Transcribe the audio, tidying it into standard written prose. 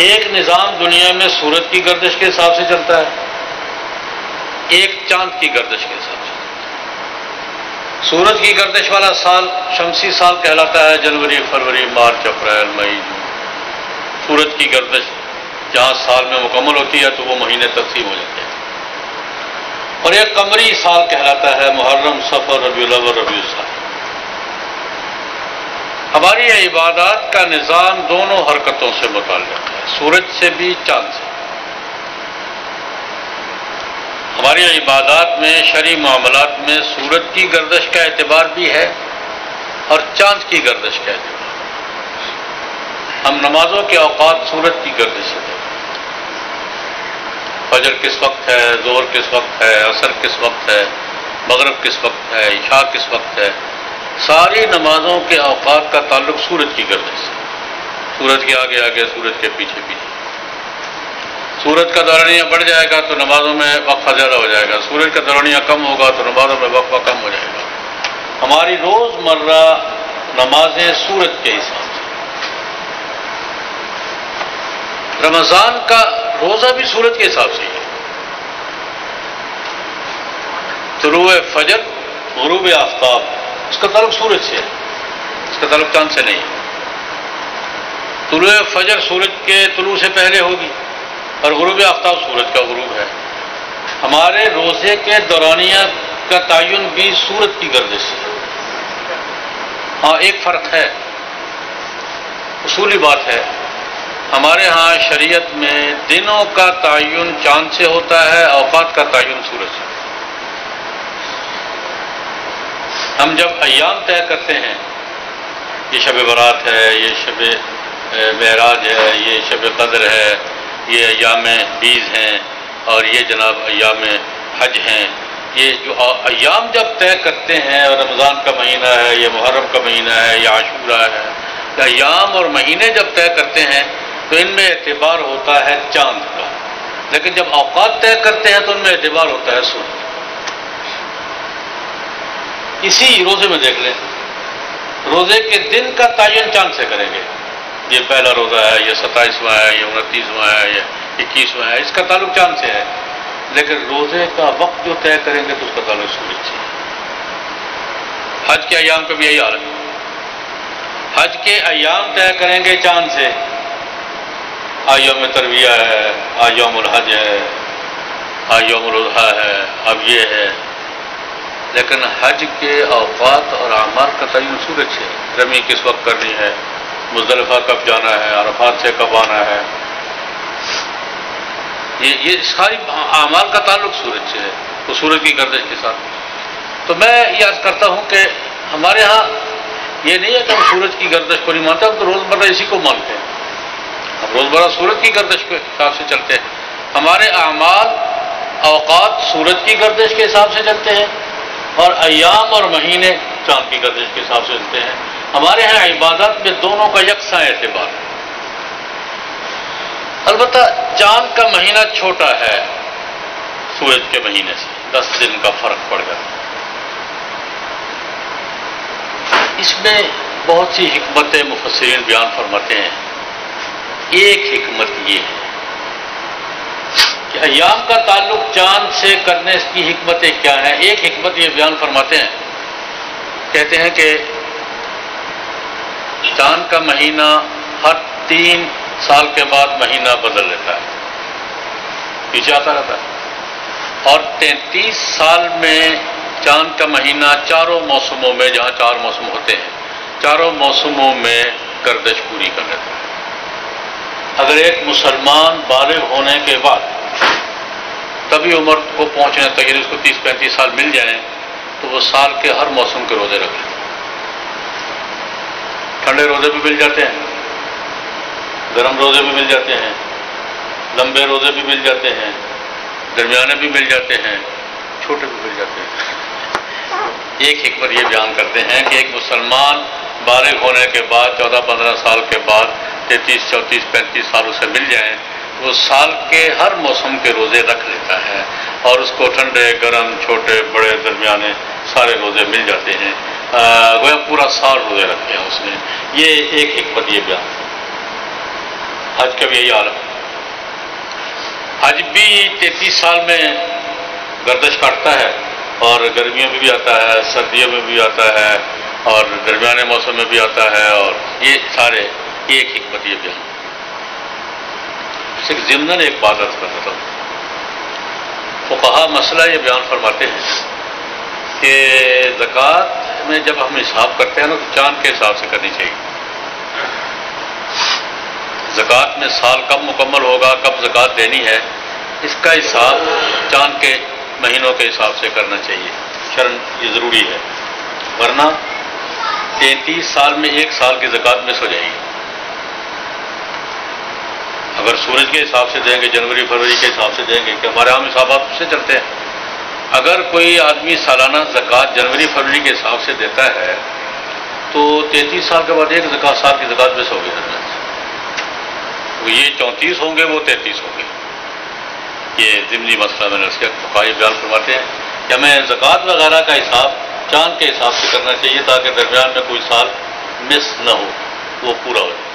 ایک نظام دنیا میں سورج کی گردش کے حساب سے چلتا ہے، ایک چاند کی گردش کے حساب سے۔ سورج کی گردش والا سال شمسی سال کہلاتا ہے، جنوری، فروری، مارچ، اپریل، مئی، جون۔ سورج کی گردش جہاں سال میں مکمل ہوتی ہے تو وہ مہینے تقسیم ہو جاتے ہیں۔ اور ایک قمری سال کہلاتا ہے، محرم، صفر، ربیع الاول، ربیع الثانی۔ ہماری عبادات کا نظام دونوں حرکتوں سے متعلق ہے، سورج سے بھی، چاند سے۔ ہماری عبادات میں، شرعی معاملات میں سورج کی گردش کا اعتبار بھی ہے اور چاند کی گردش کا اعتبار۔ ہم نمازوں کے اوقات سورج کی گردش سے دیکھتے ہیں، فجر کس وقت ہے، ظہر کس وقت ہے، عصر کس وقت ہے، مغرب کس وقت ہے، عشاء کس وقت ہے۔ ساری نمازوں کے اوقات کا تعلق سورج کی گردش سے، سورج کے آگے آگے، سورج کے پیچھے پیچھے۔ سورج کا دورانیہ بڑھ جائے گا تو نمازوں میں وقفہ زیادہ ہو جائے گا، سورج کا دورانیہ کم ہوگا تو نمازوں میں وقفہ کم ہو جائے گا۔ ہماری روزمرہ نمازیں سورج کے حساب سے۔ رمضان کا روزہ بھی سورج کے حساب سے ہی ہے۔ طلوع فجر، غروب آفتاب، اس کا تعلق سورج سے ہے، اس کا تعلق چاند سے نہیں ہے۔ طلوع فجر سورج کے طلوع سے پہلے ہوگی اور غروب آفتاب سورج کا غروب ہے۔ ہمارے روزے کے دورانیہ کا تعین بھی سورج کی گردش سے ہے۔ ہاں ایک فرق ہے، اصولی بات ہے، ہمارے ہاں شریعت میں دنوں کا تعین چاند سے ہوتا ہے، اوقات کا تعین سورج سے۔ ہم جب ایام طے کرتے ہیں، یہ شب برات ہے، یہ شب معراج ہے، یہ شب قدر ہے، یہ ایام بیز ہیں، اور یہ جناب ایام حج ہیں، یہ جو ایام جب طے کرتے ہیں، اور رمضان کا مہینہ ہے، یہ محرم کا مہینہ ہے، یہ عاشورہ ہے، ایام اور مہینے جب طے کرتے ہیں تو ان میں اعتبار ہوتا ہے چاند کا، لیکن جب اوقات طے کرتے ہیں تو ان میں اعتبار ہوتا ہے سورج۔ اسی روزے میں دیکھ لیں، روزے کے دن کا تعین چاند سے کریں گے، یہ پہلا روزہ ہے، یہ 27واں ہے، یہ 29واں ہے، یہ 21واں ہے، اس کا تعلق چاند سے ہے، لیکن روزے کا وقت جو طے کریں گے تو اس کا تعلق سورج سے ہے۔ حج کے ایام کا بھی یہی حال ہے، حج کے ایام طے کریں گے چاند سے، آج یوم ترویہ ہے، آج یوم الحج ہے، آج یوم الاضحیٰ ہے، اب یہ ہے، لیکن حج کے اوقات اور اعمال کا تعین سورج سے ہے۔ رمی کس وقت کرنی ہے، مزدلفہ کب جانا ہے، عرفات سے کب آنا ہے، یہ ساری اعمال کا تعلق سورج سے ہے، وہ سورج کی گردش کے ساتھ۔ تو میں یہ عرض کرتا ہوں کہ ہمارے ہاں یہ نہیں ہے کہ ہم سورج کی گردش کو نہیں مانتے، ہم تو روزمرہ اسی کو مانتے ہیں، ہم روزمرہ سورج کی گردش کے حساب سے چلتے ہیں۔ ہمارے اعمال، اوقات سورج کی گردش کے حساب سے چلتے ہیں، اور ایام اور مہینے چاند کی گردش کے حساب سے چلتے ہیں۔ ہمارے ہاں عبادات میں دونوں کا یکساں اعتبار ہے۔ البتہ چاند کا مہینہ چھوٹا ہے سورج کے مہینے سے، 10 دن کا فرق پڑ گیا۔ اس میں بہت سی حکمتیں مفسرین بیان فرماتے ہیں۔ ایک حکمت یہ ہے کہ ایام کا تعلق چاند سے کرنے کی حکمتیں کیا ہیں۔ ایک حکمت یہ بیان فرماتے ہیں، کہتے ہیں کہ چاند کا مہینہ ہر 3 سال کے بعد مہینہ بدل لیتا ہے، پیچھے آتا رہتا ہے، اور 33 سال میں چاند کا مہینہ چاروں موسموں میں، جہاں 4 موسم ہوتے ہیں، چاروں موسموں میں گردش پوری کر لیتا ہے۔ اگر ایک مسلمان بالغ ہونے کے بعد کبھی عمر کو پہنچنے تک، یعنی اس کو 30-35 سال مل جائیں، تو وہ سال کے ہر موسم کے روزے رکھ لیتے ہیں۔ ٹھنڈے روزے بھی مل جاتے ہیں، گرم روزے بھی مل جاتے ہیں، لمبے روزے بھی مل جاتے ہیں، درمیانے بھی مل جاتے ہیں، چھوٹے بھی مل جاتے ہیں۔ ایک حکمت یہ بیان کرتے ہیں کہ ایک مسلمان بالغ ہونے کے بعد 14-15 سال کے بعد 33, 34, 35 سال اسے مل جائیں، وہ سال کے ہر موسم کے روزے رکھ لیتا ہے، اور اس کو ٹھنڈے، گرم، چھوٹے، بڑے، درمیانے سارے روزے مل جاتے ہیں، گویا پورا سال روزے رکھتے ہیں اس نے۔ یہ ایک حکمت یہ بیان۔ حج کا بھی یہی حال ہے. حج بھی 33 سال میں گردش کاٹتا ہے، اور گرمیوں میں بھی آتا ہے، سردیوں میں بھی آتا ہے، اور درمیانے موسم میں بھی آتا ہے، اور یہ سارے ایک حکمت یہ بیان. صرف ضمن ایک بات عرض کر دیتا ہوں. فقہا مسئلہ یہ بیان فرماتے ہیں کہ زکوٰۃ میں جب ہم حساب کرتے ہیں نا تو چاند کے حساب سے کرنی چاہیے. زکوٰۃ میں سال کب مکمل ہوگا، کب زکوٰۃ دینی ہے، اس کا حساب چاند کے مہینوں کے حساب سے کرنا چاہیے. شرعاً یہ ضروری ہے، ورنہ 33 سال میں ایک سال کی زکوٰۃ مس ہو جائے گی. اگر سورج کے حساب سے دیں گے، جنوری فروری کے حساب سے دیں گے، کہ ہمارے عام حسابات اس سے چلتے ہیں. اگر کوئی آدمی سالانہ زکوٰۃ جنوری فروری کے حساب سے دیتا ہے تو 33 سال کے بعد ایک سال کی زکوٰۃ مس ہوگی. یہ 34 ہوں گے، وہ 33 ہوں گے. یہ ضمنی مسئلہ میں نے اس کے فقہائی بیان فرماتے ہیں کہ ہمیں زکوٰۃ وغیرہ کا حساب چاند کے حساب سے کرنا چاہیے تاکہ درمیان میں کوئی سال مس نہ ہو، وہ پورا ہو جائے.